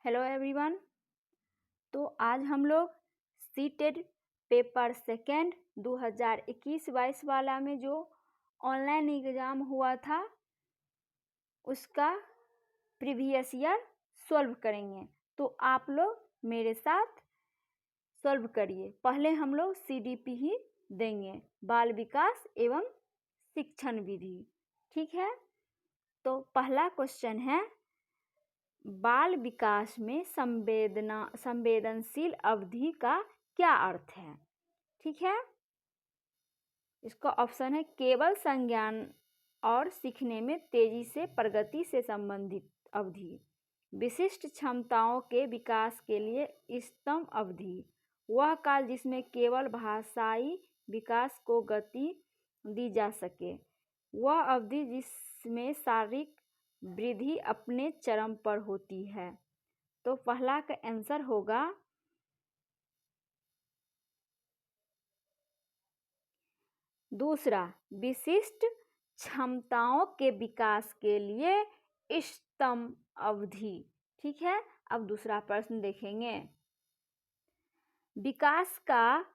Hello everyone. तो आज हम लोग सीटेट पेपर सेकेंड 2021-22 वाला में जो ऑनलाइन एग्ज़ाम हुआ था उसका प्रीवियस ईयर सॉल्व करेंगे। तो आप लोग मेरे साथ सॉल्व करिए। पहले हम लोग CDP ही देंगे, बाल विकास एवं शिक्षण विधि। ठीक है, तो पहला क्वेश्चन है, बाल विकास में संवेदनशील अवधि का क्या अर्थ है। ठीक है, इसका ऑप्शन है केवल संज्ञान और सीखने में तेजी से प्रगति से संबंधित अवधि, विशिष्ट क्षमताओं के विकास के लिए इष्टतम अवधि, वह काल जिसमें केवल भाषाई विकास को गति दी जा सके, वह अवधि जिसमें शारीरिक वृद्धि अपने चरम पर होती है। तो पहला का आंसर होगा दूसरा, विशिष्ट क्षमताओं के विकास के लिए इष्टतम अवधि। ठीक है, अब दूसरा प्रश्न देखेंगे। विकास का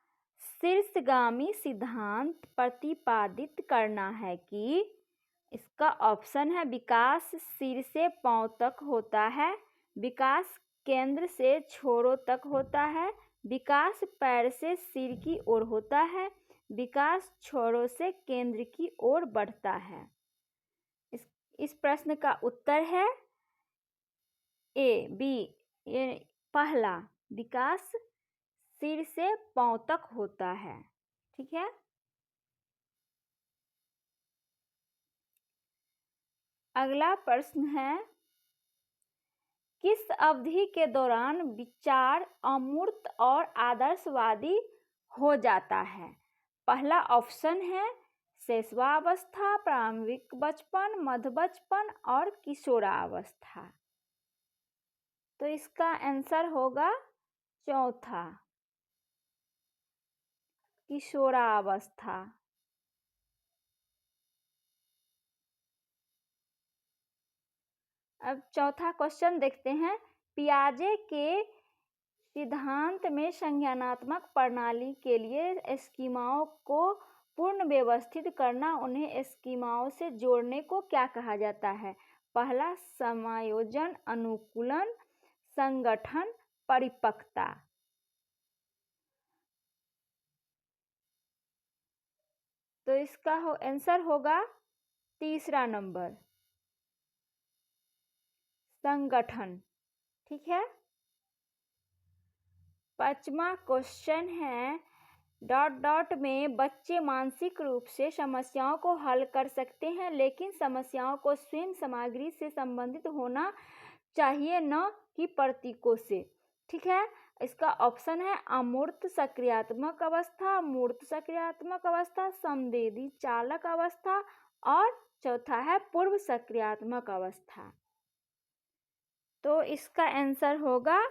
शीर्षगामी सिद्धांत प्रतिपादित करना है कि, इसका ऑप्शन है विकास सिर से पांव तक होता है, विकास केंद्र से छोरों तक होता है, विकास पैर से सिर की ओर होता है, विकास छोरों से केंद्र की ओर बढ़ता है। इस प्रश्न का उत्तर है बी, पहला, विकास सिर से पांव तक होता है। ठीक है, अगला प्रश्न है, किस अवधि के दौरान विचार अमूर्त और आदर्शवादी हो जाता है। पहला ऑप्शन है शैशवावस्था, प्रारंभिक बचपन, मध्य बचपन और किशोरावस्था। तो इसका आंसर होगा चौथा, किशोरावस्था। अब चौथा क्वेश्चन देखते हैं। पियाजे के सिद्धांत में संज्ञानात्मक प्रणाली के लिए स्कीमाओं को पूर्ण व्यवस्थित करना, उन्हें स्कीमाओं से जोड़ने को क्या कहा जाता है। पहला, समायोजन, अनुकूलन, संगठन, परिपक्वता। तो इसका आंसर होगा तीसरा नंबर, संगठन। ठीक है, पांचवा क्वेश्चन है, डॉट डॉट में बच्चे मानसिक रूप से समस्याओं को हल कर सकते हैं, लेकिन समस्याओं को स्वयं सामग्री से संबंधित होना चाहिए, न कि प्रतीकों से। ठीक है, इसका ऑप्शन है अमूर्त सक्रियात्मक अवस्था, मूर्त सक्रियात्मक अवस्था, संवेदी चालक अवस्था और चौथा है पूर्व सक्रियात्मक अवस्था। तो इसका आंसर होगा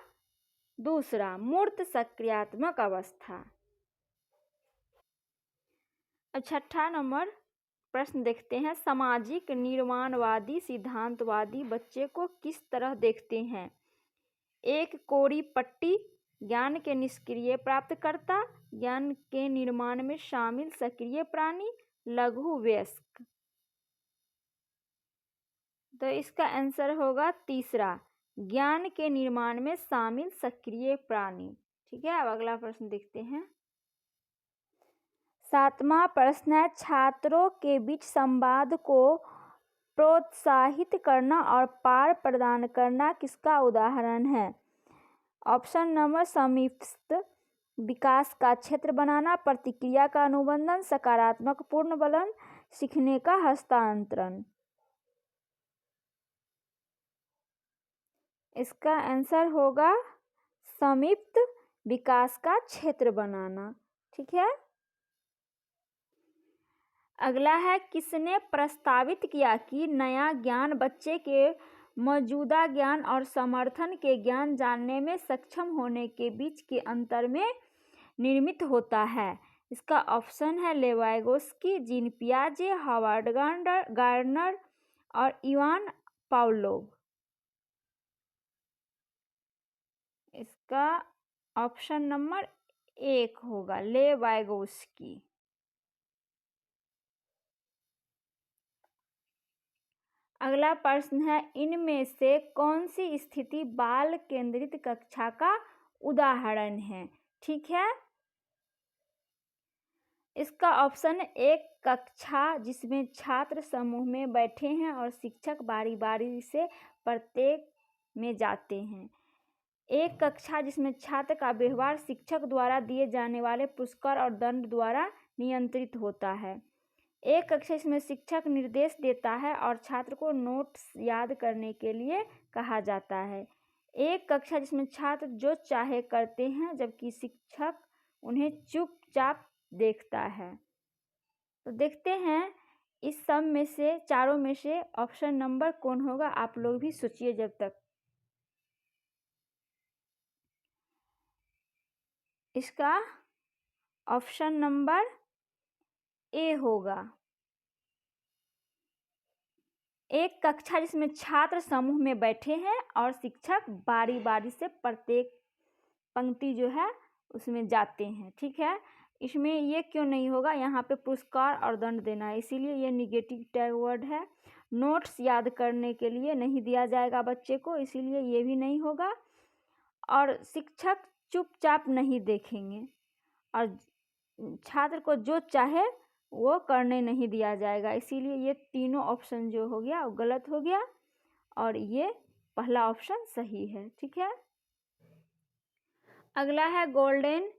दूसरा, मूर्त सक्रियात्मक अवस्था। छठा नंबर प्रश्न देखते हैं। सामाजिक निर्माणवादी सिद्धांतवादी बच्चे को किस तरह देखते हैं। एक, कोरी पट्टी, ज्ञान के निष्क्रिय प्राप्तकर्ता, ज्ञान के निर्माण में शामिल सक्रिय प्राणी, लघु वयस्क। तो इसका आंसर होगा तीसरा, ज्ञान के निर्माण में शामिल सक्रिय प्राणी। ठीक है, अब अगला प्रश्न देखते हैं। सातवां प्रश्न है, छात्रों के बीच संवाद को प्रोत्साहित करना और पार प्रदान करना किसका उदाहरण है। ऑप्शन नंबर, समीपस्थ विकास का क्षेत्र बनाना, प्रतिक्रिया का अनुबंधन, सकारात्मक पूर्ण बलन, सीखने का हस्तांतरण। इसका आंसर होगा समीपस्थ विकास का क्षेत्र बनाना। ठीक है, अगला है, किसने प्रस्तावित किया कि नया ज्ञान बच्चे के मौजूदा ज्ञान और समर्थन के ज्ञान जानने में सक्षम होने के बीच के अंतर में निर्मित होता है। इसका ऑप्शन है लेवाइगोस्की, जीन पियाजे, हार्वर्ड गार्डनर और इवान पावलोव। इसका ऑप्शन नंबर 1 होगा, ले वाइगोस्की। अगला प्रश्न है, इनमें से कौन सी स्थिति बाल केंद्रित कक्षा का उदाहरण है? ठीक है, इसका ऑप्शन 1 कक्षा जिसमें छात्र समूह में बैठे हैं और शिक्षक बारी बारी से प्रत्येक में जाते हैं। एक कक्षा जिसमें छात्र का व्यवहार शिक्षक द्वारा दिए जाने वाले पुरस्कार और दंड द्वारा नियंत्रित होता है। एक कक्षा जिसमें शिक्षक निर्देश देता है और छात्र को नोट्स याद करने के लिए कहा जाता है। एक कक्षा जिसमें छात्र जो चाहे करते हैं जबकि शिक्षक उन्हें चुपचाप देखता है। तो देखते हैं इस सब में से, चारों में से ऑप्शन नंबर कौन होगा, आप लोग भी सोचिए जब तक। इसका ऑप्शन नंबर ए होगा। एक कक्षा जिसमें छात्र समूह में बैठे हैं और शिक्षक बारी बारी से प्रत्येक पंक्ति जो है उसमें जाते हैं। ठीक है, इसमें ये क्यों नहीं होगा, यहाँ पे पुरस्कार और दंड देना है, इसीलिए ये निगेटिव टैग वर्ड है। नोट्स याद करने के लिए नहीं दिया जाएगा बच्चे को, इसीलिए ये भी नहीं होगा। और शिक्षक चुपचाप नहीं देखेंगे और छात्र को जो चाहे वो करने नहीं दिया जाएगा, इसीलिए ये तीनों ऑप्शन जो हो गया वो गलत हो गया और ये पहला ऑप्शन सही है। ठीक है, अगला है, गोल्डन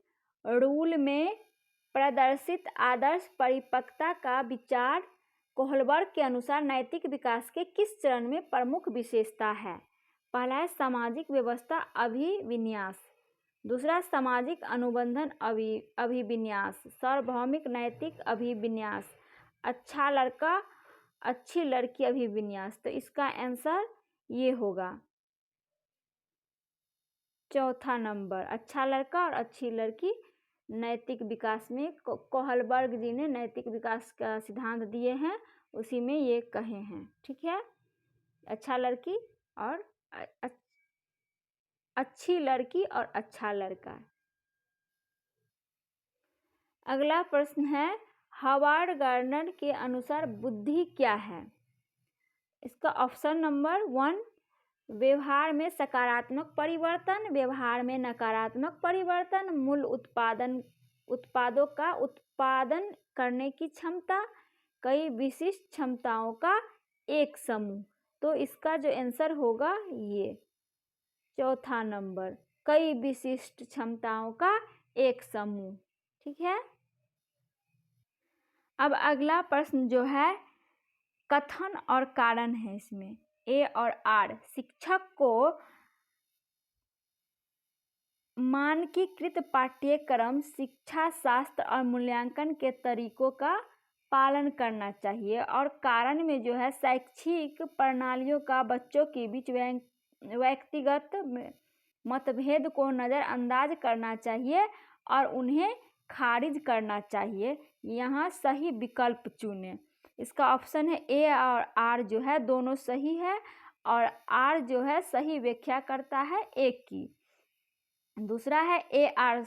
रूल में प्रदर्शित आदर्श परिपक्वता का विचार कोहलबर्ग के अनुसार नैतिक विकास के किस चरण में प्रमुख विशेषता है? पहला है सामाजिक व्यवस्था अभिविन्यास, दूसरा सामाजिक अनुबंधन अभिविन्यास, सार्वभौमिक नैतिक अभिविन्यास, अच्छा लड़का अच्छी लड़की अभिविन्यास। तो इसका आंसर ये होगा चौथा नंबर, अच्छा लड़का और अच्छी लड़की नैतिक विकास में कोहलबर्ग जी ने नैतिक विकास का सिद्धांत दिए हैं, उसी में ये कहे हैं। ठीक है, अच्छा लड़की और अच्छी लड़की और अच्छा लड़का। अगला प्रश्न है, हावर्ड गार्डनर के अनुसार बुद्धि क्या है? इसका ऑप्शन नंबर 1 व्यवहार में सकारात्मक परिवर्तन, व्यवहार में नकारात्मक परिवर्तन, मूल उत्पादों का उत्पादन करने की क्षमता, कई विशिष्ट क्षमताओं का एक समूह। तो इसका जो आंसर होगा ये चौथा नंबर, कई विशिष्ट क्षमताओं का एक समूह। ठीक है, अब अगला प्रश्न जो है कथन और कारण है, इसमें ए और आर। शिक्षक को मानकीकृत पाठ्यक्रम, शिक्षा शास्त्र और मूल्यांकन के तरीकों का पालन करना चाहिए। और कारण में जो है शैक्षिक प्रणालियों का बच्चों के बीच व्यक्तिगत मतभेद को नज़रअंदाज करना चाहिए और उन्हें खारिज करना चाहिए। यहाँ सही विकल्प चुनें। इसका ऑप्शन है ए और आर जो है दोनों सही है और आर जो है सही व्याख्या करता है एक की। दूसरा है ए आर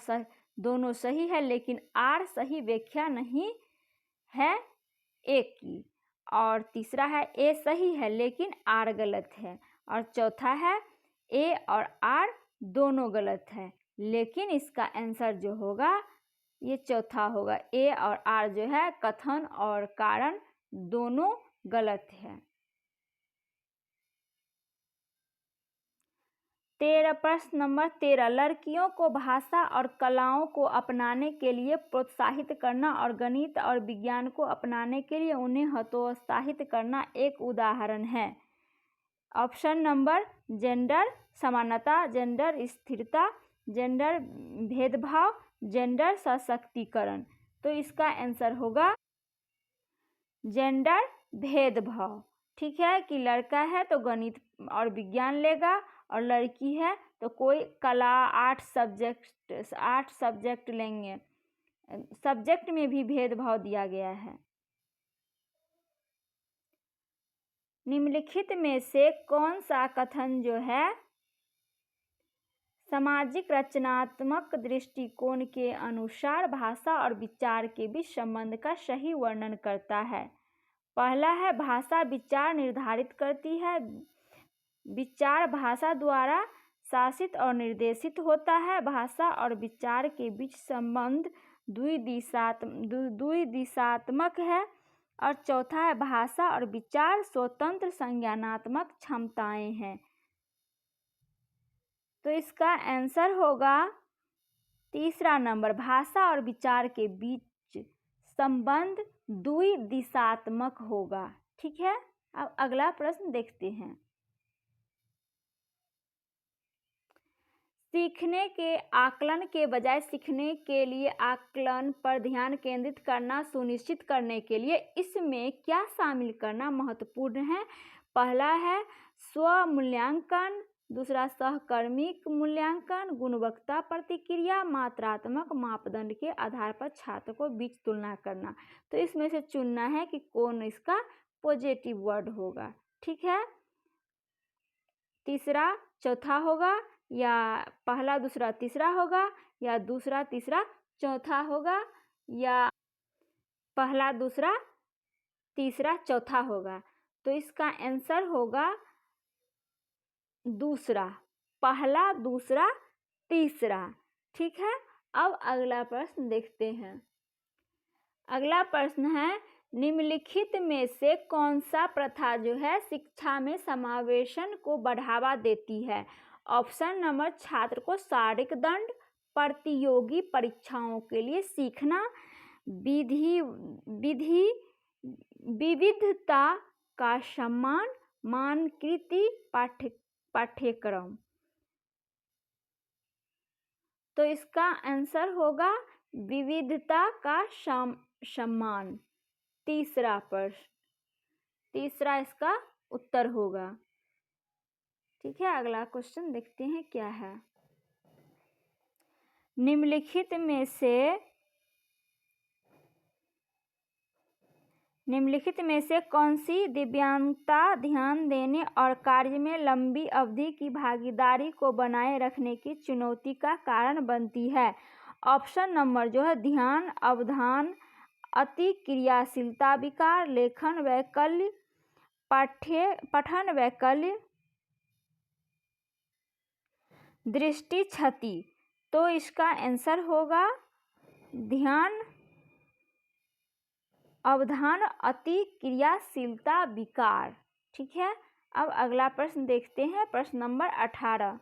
दोनों सही है लेकिन आर सही व्याख्या नहीं है एक की। और तीसरा है ए सही है लेकिन आर गलत है। और चौथा है ए और आर दोनों गलत है लेकिन इसका आंसर जो होगा ये चौथा होगा, ए और आर जो है कथन और कारण दोनों गलत है। 13 प्रश्न नंबर 13, लड़कियों को भाषा और कलाओं को अपनाने के लिए प्रोत्साहित करना और गणित और विज्ञान को अपनाने के लिए उन्हें हतोत्साहित करना एक उदाहरण है। ऑप्शन नंबर जेंडर समानता, जेंडर स्थिरता, जेंडर भेदभाव, जेंडर सशक्तिकरण। तो इसका आंसर होगा जेंडर भेदभाव। ठीक है, कि लड़का है तो गणित और विज्ञान लेगा और लड़की है तो कोई कला 8 सब्जेक्ट लेंगे। सब्जेक्ट में भी भेदभाव दिया गया है। निम्नलिखित में से कौन सा कथन जो है सामाजिक रचनात्मक दृष्टिकोण के अनुसार भाषा और विचार के बीच संबंध का सही वर्णन करता है। पहला है, भाषा विचार निर्धारित करती है। विचार भाषा द्वारा शासित और निर्देशित होता है। भाषा और विचार के बीच संबंध द्विदिशात्मक है। और चौथा है, भाषा और विचार स्वतंत्र संज्ञानात्मक क्षमताएं हैं। तो इसका आंसर होगा तीसरा नंबर, भाषा और विचार के बीच संबंध द्विदिशात्मक होगा। ठीक है, अब अगला प्रश्न देखते हैं। सीखने के आकलन के बजाय सीखने के लिए आकलन पर ध्यान केंद्रित करना सुनिश्चित करने के लिए इसमें क्या शामिल करना महत्वपूर्ण है? पहला है स्व-मूल्यांकन, दूसरा सहकर्मिक मूल्यांकन, गुणवत्ता प्रतिक्रिया, मात्रात्मक मापदंड के आधार पर छात्र को बीच तुलना करना। तो इसमें से चुनना है कि कौन इसका पॉजिटिव वर्ड होगा। ठीक है, तीसरा चौथा होगा, या पहला दूसरा तीसरा होगा, या दूसरा तीसरा चौथा होगा, या पहला दूसरा तीसरा चौथा होगा। तो इसका आंसर होगा दूसरा, पहला दूसरा तीसरा। ठीक है, अब अगला प्रश्न देखते हैं। अगला प्रश्न है, निम्नलिखित में से कौन सा प्रथा जो है शिक्षा में समावेशन को बढ़ावा देती है? ऑप्शन नंबर, छात्र को शारीरिक दंड, प्रतियोगी परीक्षाओं के लिए सीखना, विविधता का सम्मान, मानकीकृत पाठ्यक्रम। तो इसका आंसर होगा विविधता का सम्मान। तीसरा प्रश्न, तीसरा इसका उत्तर होगा। ठीक है, अगला क्वेश्चन देखते हैं क्या है। निम्नलिखित में से कौन सी दिव्यांगता ध्यान देने और कार्य में लंबी अवधि की भागीदारी को बनाए रखने की चुनौती का कारण बनती है? ऑप्शन नंबर जो है, ध्यान, अवधान, अति क्रियाशीलता विकार, लेखन वैकल्य, पठन वैकल्य, दृष्टि क्षति। तो इसका आंसर होगा ध्यान, अवधान, अति क्रियाशीलता विकार। ठीक है, अब अगला प्रश्न देखते हैं, प्रश्न नंबर 18।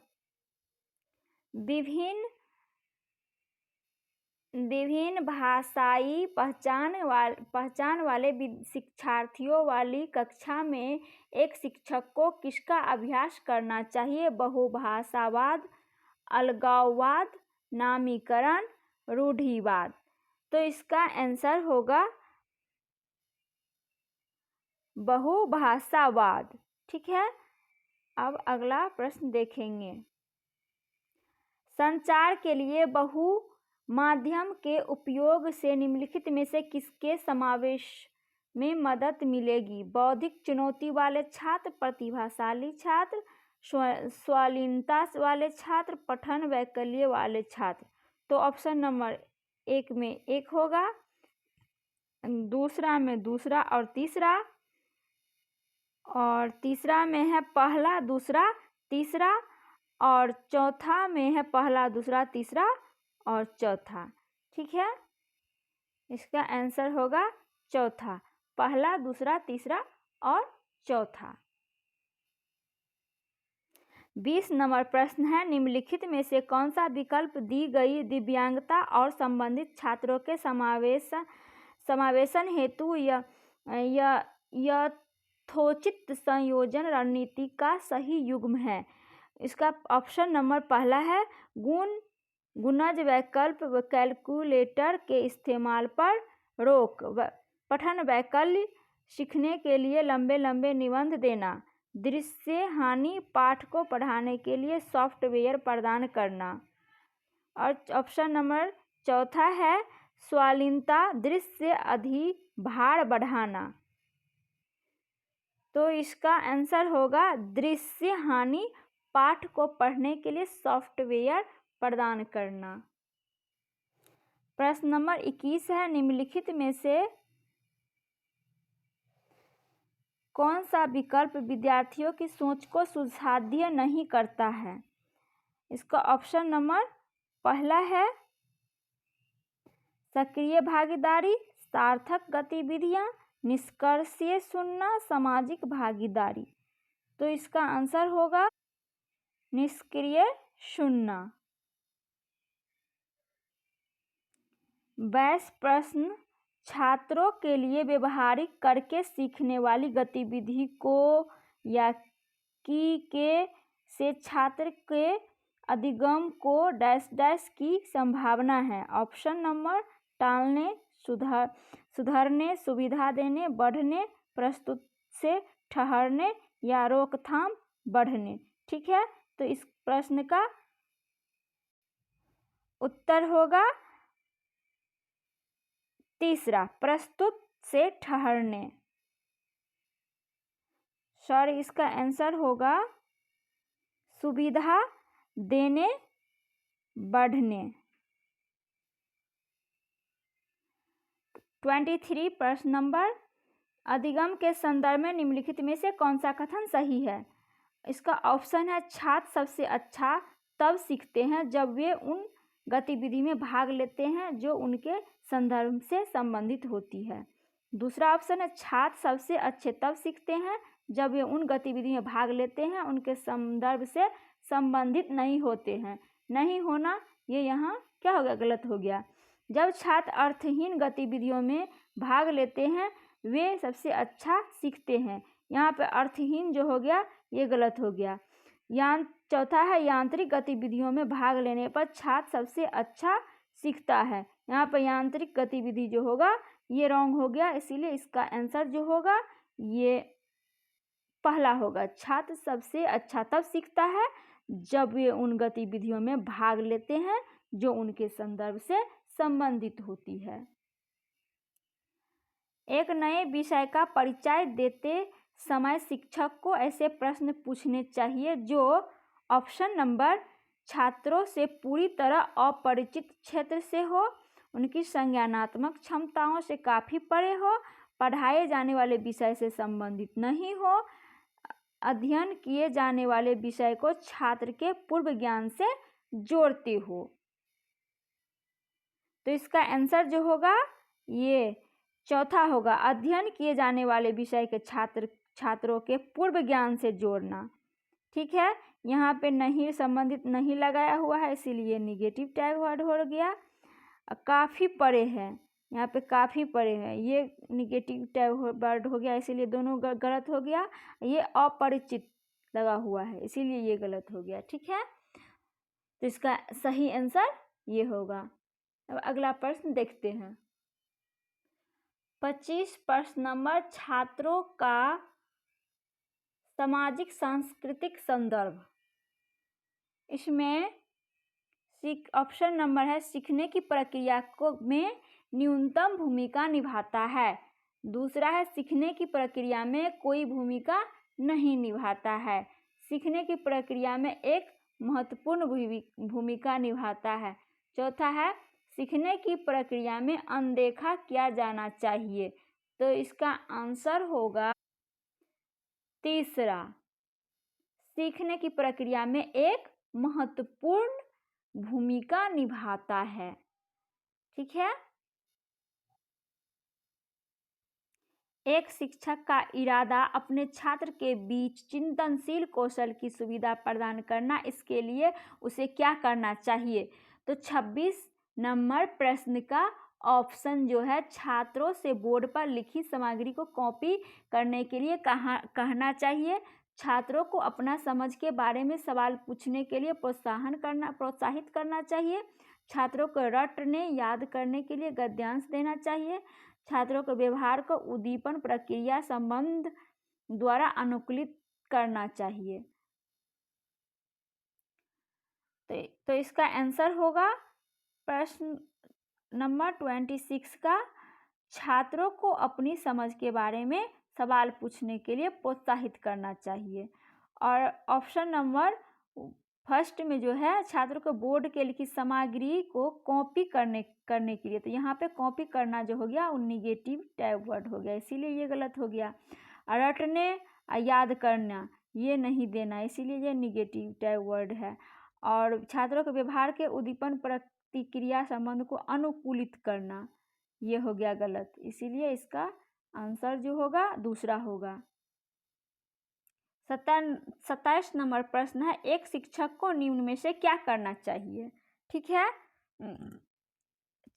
विभिन्न भाषाई पहचान वाले शिक्षार्थियों वाली कक्षा में एक शिक्षक को किसका अभ्यास करना चाहिए? बहुभाषावाद, अलगाववाद, नामीकरण, रूढ़िवाद। तो इसका आंसर होगा बहुभाषावाद। ठीक है, अब अगला प्रश्न देखेंगे। संचार के लिए बहुमाध्यम के उपयोग से निम्नलिखित में से किसके समावेश में मदद मिलेगी? बौद्धिक चुनौती वाले छात्र, प्रतिभाशाली छात्र, स्वालीनता वाले छात्र, पठन वैकल्य वाले छात्र। तो ऑप्शन नंबर 1 में 1 होगा, दूसरा में दूसरा और तीसरा, और तीसरा में है पहला दूसरा तीसरा, और चौथा में है पहला दूसरा तीसरा और चौथा। ठीक है, इसका आंसर होगा चौथा, पहला दूसरा तीसरा और चौथा। 20 नंबर प्रश्न है, निम्नलिखित में से कौन सा विकल्प दी गई दिव्यांगता और संबंधित छात्रों के समावेशन हेतु यथोचित संयोजन रणनीति का सही युग्म है? इसका ऑप्शन नंबर पहला है, गुणज वैकल्प कैलकुलेटर के इस्तेमाल पर रोक, पठन वैकल्य, सीखने के लिए लंबे लंबे निबंध देना, दृश्य हानि, पाठ को पढ़ाने के लिए सॉफ्टवेयर प्रदान करना। और ऑप्शन नंबर चौथा है स्वालीनता, दृश्य अधिभार बढ़ाना। तो इसका आंसर होगा दृश्य हानि, पाठ को पढ़ने के लिए सॉफ्टवेयर प्रदान करना। प्रश्न नंबर 21 है, निम्नलिखित में से कौन सा विकल्प विद्यार्थियों की सोच को सुसाध्य नहीं करता है? इसका ऑप्शन नंबर पहला है सक्रिय भागीदारी, सार्थक गतिविधियां, निष्कर्षीय सुनना, सामाजिक भागीदारी। तो इसका आंसर होगा निष्क्रिय सुनना। 22 प्रश्न, छात्रों के लिए व्यवहारिक करके सीखने वाली गतिविधि को या की के से छात्र के अधिगम को डैश डैश की संभावना है। ऑप्शन नंबर टालने, सुधरने, सुविधा देने, बढ़ने, प्रस्तुत से ठहरने या रोकथाम बढ़ने। ठीक है, तो इस प्रश्न का उत्तर होगा तीसरा, प्रस्तुत से ठहरने। सॉरी, इसका आंसर होगा सुविधा देने, बढ़ने। 23 प्रश्न नंबर, अधिगम के संदर्भ में निम्नलिखित में से कौन सा कथन सही है? इसका ऑप्शन है छात्र सबसे अच्छा तब सीखते हैं जब वे उन गतिविधि में भाग लेते हैं जो उनके संदर्भ से संबंधित होती है। दूसरा ऑप्शन है छात्र सबसे अच्छे तब सीखते हैं जब वे उन गतिविधि में भाग लेते हैं उनके संदर्भ से संबंधित नहीं होते हैं। नहीं होना, ये यहाँ क्या हो गया, गलत हो गया। जब छात्र अर्थहीन गतिविधियों में भाग लेते हैं वे सबसे अच्छा सीखते हैं। यहाँ पे अर्थहीन जो हो गया ये गलत हो गया। चौथा है यांत्रिक गतिविधियों में भाग लेने पर छात्र सबसे अच्छा सीखता है। यहाँ पर यांत्रिक गतिविधि जो होगा ये रॉन्ग हो गया, इसीलिए इसका आंसर जो होगा ये पहला होगा। छात्र सबसे अच्छा तब सीखता है जब वे उन गतिविधियों में भाग लेते हैं जो उनके संदर्भ से संबंधित होती है। एक नए विषय का परिचय देते समय शिक्षक को ऐसे प्रश्न पूछने चाहिए जो ऑप्शन नंबर छात्रों से पूरी तरह अपरिचित क्षेत्र से हो, उनकी संज्ञानात्मक क्षमताओं से काफ़ी परे हो, पढ़ाए जाने वाले विषय से संबंधित नहीं हो, अध्ययन किए जाने वाले विषय को छात्र के पूर्व ज्ञान से जोड़ते हो। तो इसका आंसर जो होगा ये चौथा होगा, अध्ययन किए जाने वाले विषय के छात्रों के पूर्व ज्ञान से जोड़ना। ठीक है, यहाँ पे नहीं संबंधित नहीं लगाया हुआ है इसीलिए निगेटिव टैग वर्ड हो गया। काफ़ी परे है, यहाँ पे काफ़ी परे है, ये निगेटिव टैग वर्ड हो गया इसीलिए दोनों गलत हो गया। ये अपरिचित लगा हुआ है इसीलिए ये गलत हो गया। ठीक है, तो इसका सही आंसर ये होगा। अब अगला प्रश्न देखते हैं। 25 प्रश्न नंबर, छात्रों का सामाजिक सांस्कृतिक संदर्भ। इसमें ऑप्शन नंबर है सीखने की प्रक्रिया में न्यूनतम भूमिका निभाता है। दूसरा है सीखने की प्रक्रिया में कोई भूमिका नहीं निभाता है। सीखने की प्रक्रिया में एक महत्वपूर्ण भूमिका निभाता है। चौथा है सीखने की प्रक्रिया में अनदेखा किया जाना चाहिए। तो इसका आंसर होगा तीसरा, सीखने की प्रक्रिया में एक महत्वपूर्ण भूमिका निभाता है। ठीक है, एक शिक्षक का इरादा अपने छात्र के बीच चिंतनशील कौशल की सुविधा प्रदान करना, इसके लिए उसे क्या करना चाहिए? तो 26 नंबर प्रश्न का ऑप्शन जो है छात्रों से बोर्ड पर लिखी सामग्री को कॉपी करने के लिए कहना चाहिए, छात्रों को अपना समझ के बारे में सवाल पूछने के लिए प्रोत्साहित करना चाहिए, छात्रों को रटने याद करने के लिए गद्यांश देना चाहिए, छात्रों के व्यवहार को उद्दीपन प्रक्रिया संबंध द्वारा अनुकूलित करना चाहिए। तो इसका आंसर होगा प्रश्न नंबर 26 का, छात्रों को अपनी समझ के बारे में सवाल पूछने के लिए प्रोत्साहित करना चाहिए। और ऑप्शन नंबर फर्स्ट में जो है छात्रों को बोर्ड के लिखित सामग्री को कॉपी करने के लिए, तो यहाँ पे कॉपी करना जो हो गया वो निगेटिव टाइप वर्ड हो गया, इसीलिए ये गलत हो गया। रटने याद करना ये नहीं देना, इसीलिए ये निगेटिव टाइप वर्ड है। और छात्रों के व्यवहार के उद्दीपन प्रतिक्रिया संबंध को अनुकूलित करना ये हो गया गलत, इसीलिए इसका आंसर जो होगा दूसरा होगा। 27 नंबर प्रश्न है, एक शिक्षक को निम्न में से क्या करना चाहिए। ठीक है,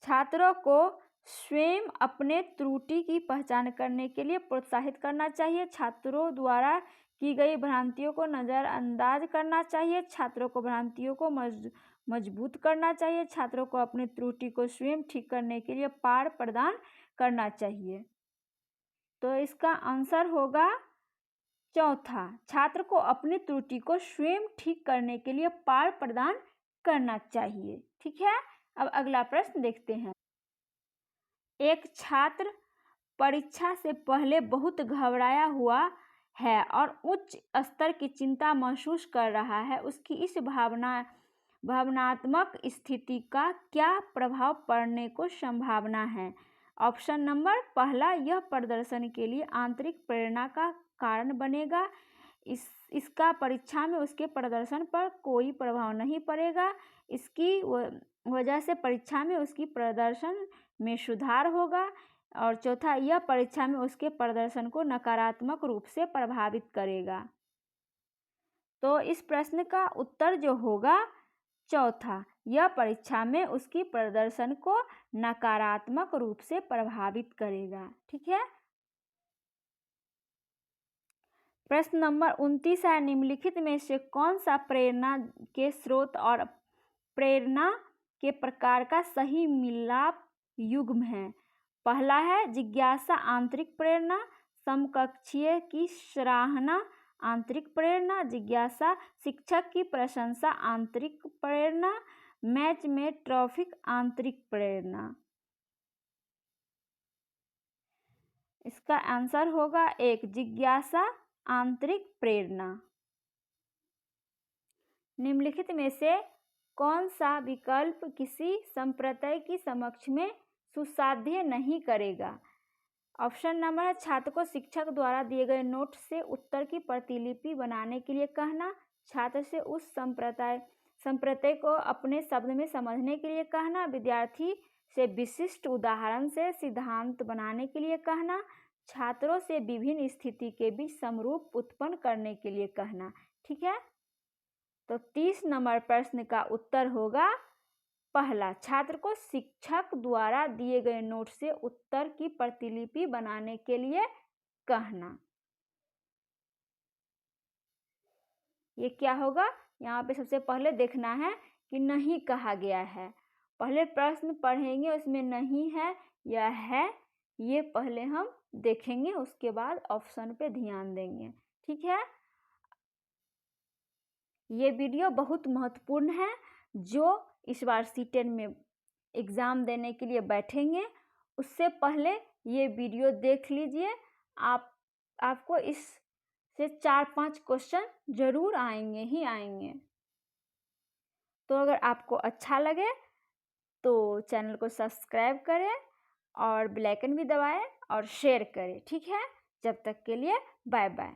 छात्रों को स्वयं अपने त्रुटि की पहचान करने के लिए प्रोत्साहित करना चाहिए, छात्रों द्वारा की गई भ्रांतियों को नज़रअंदाज करना चाहिए, छात्रों को भ्रांतियों को मजबूत करना चाहिए, छात्रों को अपनी त्रुटि को स्वयं ठीक करने के लिए पाठ प्रदान करना चाहिए। तो इसका आंसर होगा चौथा, छात्र को अपनी त्रुटि को स्वयं ठीक करने के लिए पाठ प्रदान करना चाहिए। ठीक है, अब अगला प्रश्न देखते हैं। एक छात्र परीक्षा से पहले बहुत घबराया हुआ है और उच्च स्तर की चिंता महसूस कर रहा है, उसकी इस भावनात्मक स्थिति का क्या प्रभाव पड़ने को संभावना है। ऑप्शन नंबर पहला, यह प्रदर्शन के लिए आंतरिक प्रेरणा का कारण बनेगा, इसका परीक्षा में उसके प्रदर्शन पर कोई प्रभाव नहीं पड़ेगा, इसकी वजह से परीक्षा में उसकी प्रदर्शन में सुधार होगा। और चौथा, यह परीक्षा में उसके प्रदर्शन को नकारात्मक रूप से प्रभावित करेगा। तो इस प्रश्न का उत्तर जो होगा चौथा, यह परीक्षा में उसकी प्रदर्शन को नकारात्मक रूप से प्रभावित करेगा। ठीक है, प्रश्न नंबर 29 है, निम्नलिखित में से कौन सा प्रेरणा के स्रोत और प्रेरणा के प्रकार का सही मिलाप युग्म है। पहला है जिज्ञासा आंतरिक प्रेरणा, समकक्षीय की सराहना आंतरिक प्रेरणा, जिज्ञासा शिक्षक की प्रशंसा आंतरिक प्रेरणा, मैच में ट्रॉफिक आंतरिक प्रेरणा। इसका आंसर होगा एक, जिज्ञासा आंतरिक प्रेरणा। निम्नलिखित में से कौन सा विकल्प किसी संप्रदाय की समक्ष में सुसाध्य नहीं करेगा। ऑप्शन नंबर है, छात्र को शिक्षक द्वारा दिए गए नोट से उत्तर की प्रतिलिपि बनाने के लिए कहना, छात्र से उस संप्रदाय को अपने शब्द में समझने के लिए कहना, विद्यार्थी से विशिष्ट उदाहरण से सिद्धांत बनाने के लिए कहना, छात्रों से विभिन्न स्थिति के बीच समरूप उत्पन्न करने के लिए कहना। ठीक है, तो 30 नंबर प्रश्न का उत्तर होगा पहला, छात्र को शिक्षक द्वारा दिए गए नोट से उत्तर की प्रतिलिपि बनाने के लिए कहना। ये क्या होगा, यहाँ पे सबसे पहले देखना है कि नहीं कहा गया है। पहले प्रश्न पढ़ेंगे, उसमें नहीं है या है, ये पहले हम देखेंगे, उसके बाद ऑप्शन पे ध्यान देंगे। ठीक है, ये वीडियो बहुत महत्वपूर्ण है। जो इस बार C10 में एग्ज़ाम देने के लिए बैठेंगे, उससे पहले ये वीडियो देख लीजिए। आपको इससे 4-5 क्वेश्चन ज़रूर आएंगे ही आएंगे। तो अगर आपको अच्छा लगे तो चैनल को सब्सक्राइब करें और बेल आइकन भी दबाएं और शेयर करें। ठीक है, जब तक के लिए बाय बाय।